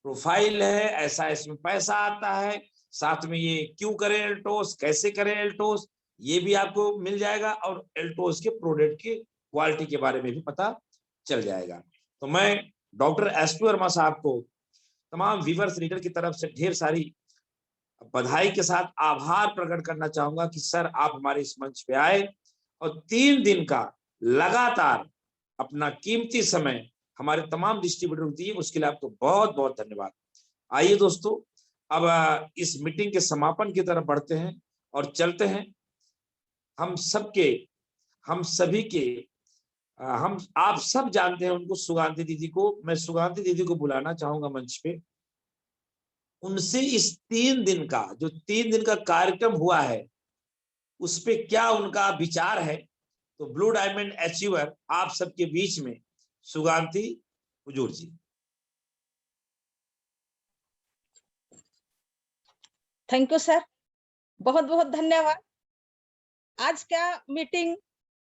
प्रोफाइल है, ऐसा इसमें पैसा आता है, साथ में ये क्यों करें एल्टोस, कैसे करें एल्टोस, ये भी आपको मिल जाएगा और एल्टोस के प्रोडक्ट की क्वालिटी के बारे में भी पता चल जाएगा। तो मैं डॉक्टर एसपी वर्मा साहब को तमाम व्यूअर्स रीडर की तरफ से ढेर सारी बधाई के साथ आभार प्रकट करना चाहूंगा कि सर आप हमारे इस मंच पे आए और 3 दिन का लगातार अपना कीमती समय हमारे तमाम डिस्ट्रीब्यूटर को दिए, उसके लिए आपको बहुत बहुत धन्यवाद। आइए दोस्तों, अब इस मीटिंग के समापन की तरफ बढ़ते हैं और चलते हैं। हम सभी के हम आप सब जानते हैं उनको, सुगांधी दीदी को। मैं सुगांधी दीदी को बुलाना चाहूंगा मंच पे। उनसे इस 3 दिन का कार्यक्रम हुआ है, उस पे क्या उनका विचार है। तो ब्लू डायमंड अचीवर आप सबके बीच में सुगांधी हुजूर जी। थैंक यू सर, बहुत बहुत धन्यवाद। आज का मीटिंग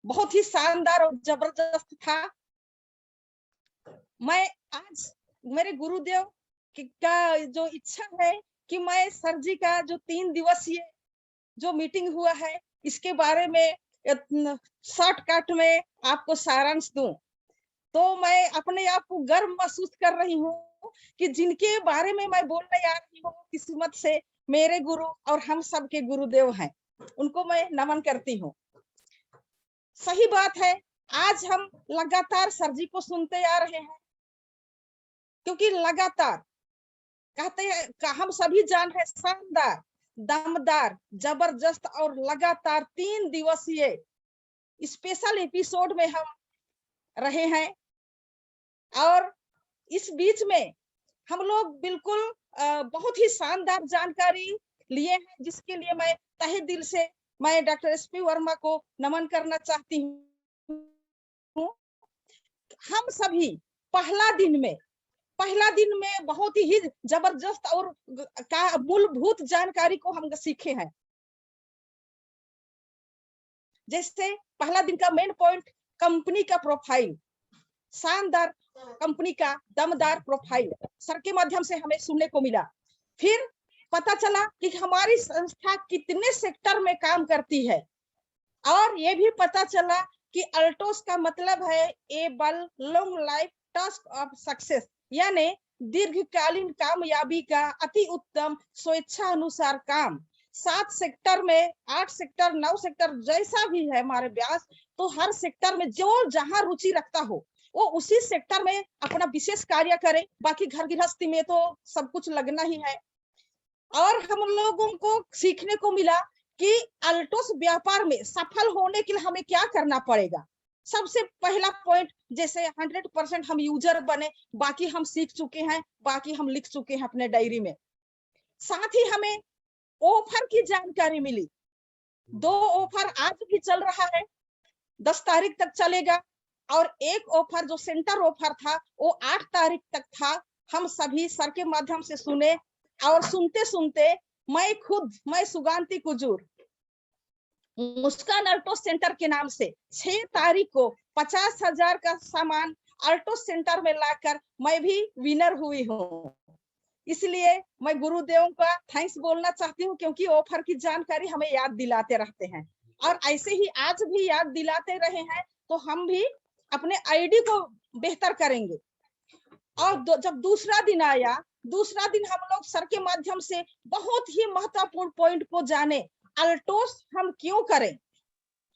बहुत ही शानदार और जबरदस्त था। मैं आज मेरे गुरुदेव का जो इच्छा है कि मैं सर जी का जो 3 दिवसीय जो मीटिंग हुआ है, इसके बारे में शॉर्टकट में आपको सारांश दूं, तो मैं अपने आप को गर्व महसूस कर रही हूँ कि जिनके बारे में मैं बोलने आ रही हूँ, किस्मत से मेरे गुरु और हम सबके गुरुदेव हैं, उनको मैं नमन करती हूँ। सही बात है, आज हम लगातार सर जी को सुनते आ रहे हैं, क्योंकि लगातार कहते हैं, हम सभी जान रहे, शानदार, दमदार, जबरदस्त और लगातार 3 दिवसीय स्पेशल एपिसोड में हम रहे हैं। और इस बीच में हम लोग बिल्कुल बहुत ही शानदार जानकारी लिए हैं, जिसके लिए मैं तहे दिल से मैं डॉक्टर एसपी वर्मा को नमन करना चाहती हूँ। हम सभी पहला दिन में बहुत ही जबरदस्त और मूलभूत जानकारी को हम सीखे हैं। जैसे पहला दिन का मेन पॉइंट, कंपनी का प्रोफाइल, शानदार कंपनी का दमदार प्रोफाइल सर के माध्यम से हमें सुनने को मिला। फिर पता चला कि हमारी संस्था कितने सेक्टर में काम करती है, और ये भी पता चला कि अल्टोस का मतलब है able long life task of success, यानी दीर्घकालीन कामयाबी का अति उत्तम स्वेच्छा अनुसार काम। 7 सेक्टर में 8 सेक्टर 9 सेक्टर जैसा भी है हमारे व्यास, तो हर सेक्टर में जो जहां रुचि रखता हो वो उसी सेक्टर में अपना विशेष कार्य करे। बाकी घर गृहस्थी में तो सब कुछ लगना ही है। और हम लोगों को सीखने को मिला कि अल्टोस व्यापार में सफल होने के लिए हमें क्या करना पड़ेगा। सबसे पहला पॉइंट, जैसे 100% हम यूजर बने, बाकी हम सीख चुके हैं, बाकी हम लिख चुके हैं अपने डायरी में। साथ ही हमें ऑफर की जानकारी मिली। 2 ऑफर आज भी चल रहा है, 10 तारीख तक चलेगा, और एक ऑफर जो सेंटर ऑफर था वो 8 तारीख तक था। हम सभी सर के माध्यम से सुने, और सुनते सुनते मैं सुगांती कुजूर मुस्कान अल्टोस सेंटर के नाम से 6 तारीख को 50,000 का सामान अल्टोस सेंटर में लाकर मैं भी विनर हुई हूँ। इसलिए मैं गुरुदेव का थैंक्स बोलना चाहती हूँ, क्योंकि ऑफर की जानकारी हमें याद दिलाते रहते हैं, और ऐसे ही आज भी याद दिलाते रहे हैं, तो हम भी अपने आईडी को बेहतर करेंगे। और जब दूसरा दिन आया, दूसरा दिन हम लोग सर के माध्यम से बहुत ही महत्वपूर्ण पॉइंट को जाने, अल्टोस हम क्यों करें,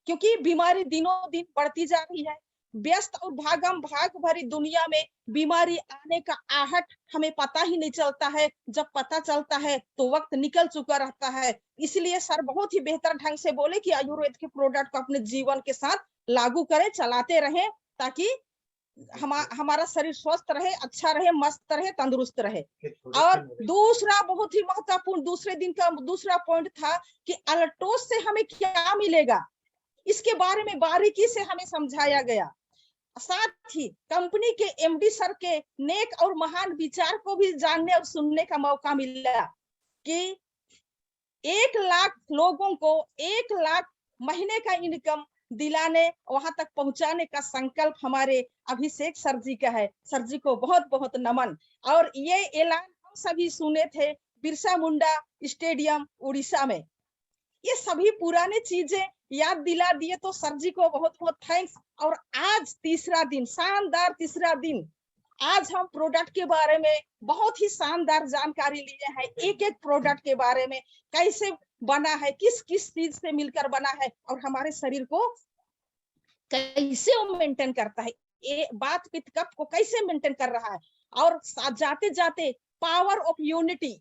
क्योंकि बीमारी दिनों दिन बढ़ती जा रही है। व्यस्त और भागम भाग भरी दुनिया में बीमारी आने का आहट हमें पता ही नहीं चलता है, जब पता चलता है तो वक्त निकल चुका रहता है। इसलिए सर बहुत ही बेहतर ढंग से बोले कि आयुर्वेद के प्रोडक्ट को अपने जीवन के साथ लागू करें, चलाते रहें, ताकि हमारा शरीर स्वस्थ रहे, अच्छा रहे, मस्त रहे, तंदुरुस्त रहे। और दूसरा बहुत ही महत्वपूर्ण दूसरे दिन का दूसरा पॉइंट था कि अल्टोस से हमें क्या मिलेगा, इसके बारे में बारीकी से हमें समझाया गया। साथ ही कंपनी के एमडी सर के नेक और महान विचार को भी जानने और सुनने का मौका मिला कि 1 लाख लोगों को 1 लाख महीने का इनकम दिलाने, वहां तक पहुंचाने का संकल्प हमारे अभिषेक सर जी का है। सर जी को बहुत बहुत नमन। और ये ऐलान हम सभी सुने थे बिरसा मुंडा स्टेडियम उड़ीसा में। ये सभी पुराने चीजें याद दिला दिए, तो सर जी को बहुत बहुत थैंक्स। और आज तीसरा दिन, शानदार तीसरा दिन, आज हम प्रोडक्ट के बारे में बहुत ही शानदार जानकारी लिए हैं। एक एक प्रोडक्ट के बारे में, कैसे बना है, किस किस चीज से मिलकर बना है, और हमारे शरीर को कैसे वो मेंटेन करता है, ये बात पित्त कफ को कैसे मेंटेन कर रहा है। और जाते जाते पावर ऑफ यूनिटी,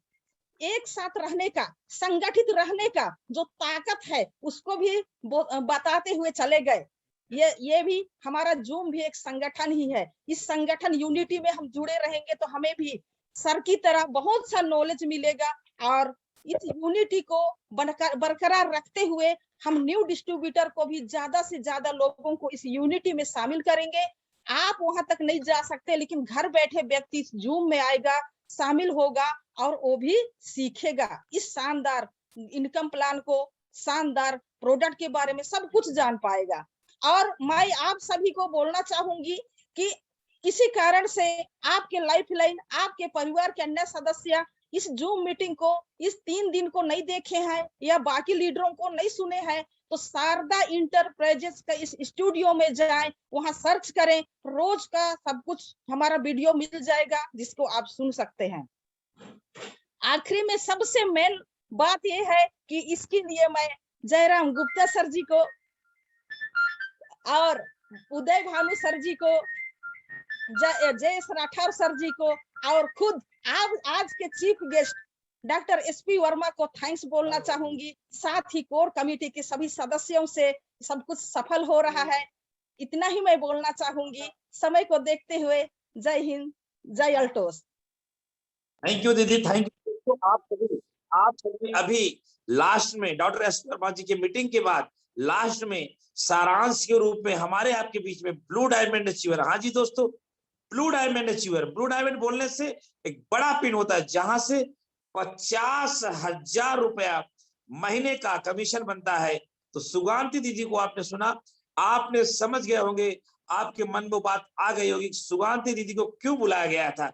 एक साथ रहने का, संगठित रहने का जो ताकत है, उसको भी बताते हुए चले गए। ये भी हमारा जूम भी एक संगठन ही है। इस संगठन यूनिटी में हम जुड़े रहेंगे तो हमें भी सर की तरह बहुत सा नॉलेज मिलेगा। और इस यूनिटी को बरकरार रखते हुए हम न्यू डिस्ट्रीब्यूटर को भी ज्यादा से ज्यादा लोगों को इस यूनिटी में शामिल करेंगे। आप वहां तक नहीं जा सकते, लेकिन घर बैठे व्यक्ति इस जूम में आएगा, शामिल होगा, और वो भी सीखेगा इस शानदार इनकम प्लान को, शानदार प्रोडक्ट के बारे में सब कुछ जान पाएगा। और मैं आप सभी को बोलना चाहूंगी कि किसी कारण से आपके लाइफलाइन, आपके परिवार के अन्य सदस्य इस जूम मीटिंग को, इस 3 दिन को नहीं देखे हैं, या बाकी लीडरों को नहीं सुने हैं, तो शारदा इंटरप्राइजेस का इस स्टूडियो में जाएं, वहां सर्च करें, रोज का सब कुछ हमारा वीडियो मिल जाएगा जिसको आप सुन सकते हैं। आखिरी में सबसे मेन बात यह है कि इसके लिए मैं जयराम गुप्ता सर जी को और उदय भानु सर जी को, जयेश राठौर सर जी को, और खुद आज के chief guest doctor SP Verma को थैंक्स बोलना चाहूंगी। साथ ही कोर कमेटी के सभी सदस्यों से सब कुछ सफल हो रहा है। इतना ही मैं बोलना चाहूंगी। समय को देखते हुए जय हिंद, जय अल्टोस। थैंक यू दीदी, थैंक यू। तो आप सभी अभी लास्ट में डॉक्टर एसपी वर्मा जी की मीटिंग के बाद लास्ट में सारांश के रूप में हमारे आपके बीच में ब्लू डायमंड अचीवर, हाँ जी दोस्तों, blue diamond achiever, blue diamond बोलने से एक बड़ा पिन होता है जहां से 50,000 रुपया महीने का कमीशन बनता है। तो सुगांती दीदी को आपने सुना, आपने समझ गए होंगे, आपके मन में बात आ गई होगी सुगांती दीदी को क्यों बुलाया गया था।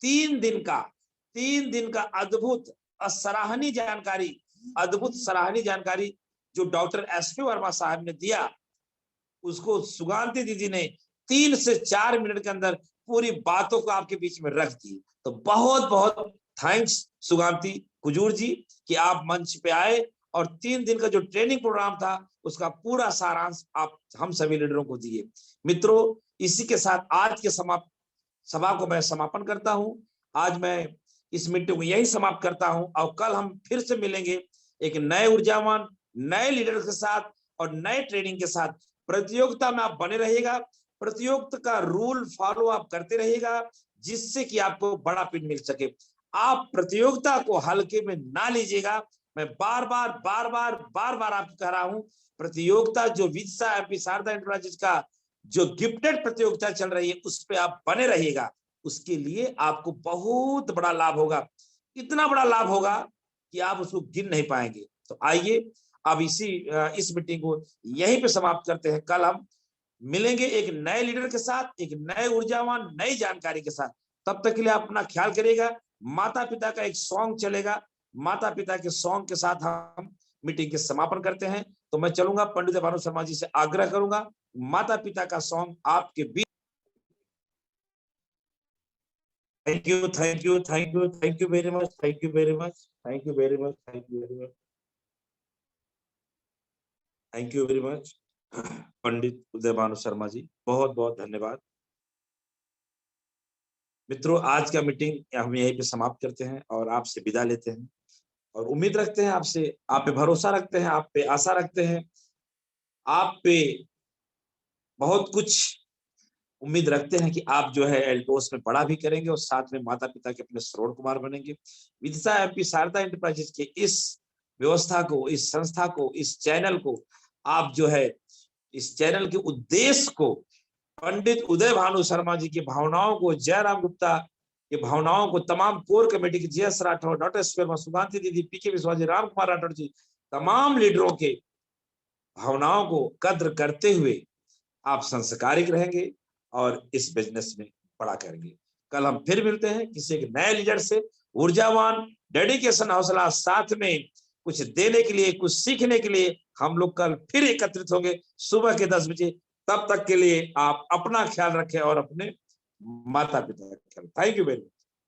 3 दिन का अद्भुत सराहनीय जानकारी, अद्भुत सराहनीय जानकारी जो डॉक्टर एसपी वर्मा साहब ने दिया, उसको सुगांती दीदी ने 3 से 4 मिनट के अंदर पूरी बातों को आपके बीच में रख दी। तो बहुत बहुत थैंक्स सुगांती कुजूर जी कि आप मंच पे आए और 3 दिन का जो ट्रेनिंग प्रोग्राम था उसका पूरा सारांश आप हम सभी लीडरों को दिए। मित्रों, इसी के साथ आज के सभा को मैं समापन करता हूं। आज मैं इस मीटिंग को यही समाप्त करता हूं और कल हम फिर से मिलेंगे एक नए ऊर्जावान, नए लीडर के साथ और नए ट्रेनिंग के साथ। प्रतियोगिता में आप बने रहिएगा, प्रतियोगिता का रूल फॉलो आप करते रहिएगा, जिससे कि आपको बड़ा पिन मिल सके। आप प्रतियोगिता को हल्के में ना लीजिएगा। मैं बार बार आपको कह रहा हूं, प्रतियोगिता जो विदिशा एमपी शारदा एंटरप्राइजेज का जो गिफ्टेड प्रतियोगिता चल रही है उस पे आप बने रहिएगा। उसके लिए आपको बहुत बड़ा लाभ होगा, इतना बड़ा लाभ होगा कि आप उसको गिन नहीं पाएंगे। तो आइए अब इस मीटिंग को यहीं पे समाप्त करते हैं। कल हम मिलेंगे एक नए लीडर के साथ, एक नए ऊर्जावान, नई जानकारी के साथ। तब तक के लिए अपना ख्याल करिएगा। माता पिता का एक सॉन्ग चलेगा, माता पिता के सॉन्ग के साथ हम मीटिंग के समापन करते हैं। तो मैं चलूंगा, पंडित भानु शर्मा जी से आग्रह करूंगा, माता पिता का सॉन्ग आपके बीच। Thank you very much, thank you very much, thank you very much, thank you very much, thank you very much Pandit Uday Bhanu Sharma ji, बहुत बहुत धन्यवाद। मित्रों, आज का मीटिंग हम यहीं पे समाप्त करते हैं और आपसे विदा लेते हैं और उम्मीद रखते हैं आपसे, आप पे भरोसा रखते हैं, आप पे आशा रखते हैं, आप पे बहुत कुछ उम्मीद रखते हैं कि आप जो है एल्टोस में बड़ा भी करेंगे और साथ में माता पिता के अपने श्रवण कुमार बनेंगे। विदिशा एमपी शारदा एंटरप्राइजेज के इस व्यवस्था को, इस संस्था को, इस चैनल को आप जो है, इस चैनल के उद्देश्य को, पंडित उदय भानु शर्मा जी की भावनाओं को, जयराम गुप्ता की भावनाओं को, तमाम कोर कमेटी के जीएस राठौर, डॉक्टर स्पेरमा, सुगांती दीदी, पीके विश्वास जी, राम कुमार राठौर जी, तमाम लीडरों के भावनाओं को कद्र करते हुए आप संस्कारिक रहेंगे और इस बिजनेस में बड़ा करेंगे। कल हम फिर मिलते हैं किसी एक नए लीडर से, ऊर्जावान, डेडिकेशन, हौसला, साथ में कुछ देने के लिए, कुछ सीखने के लिए हम लोग कल फिर एकत्रित होंगे सुबह के 10 बजे। तब तक के लिए आप अपना ख्याल रखें और अपने माता पिता का ख्याल। Thank you very much.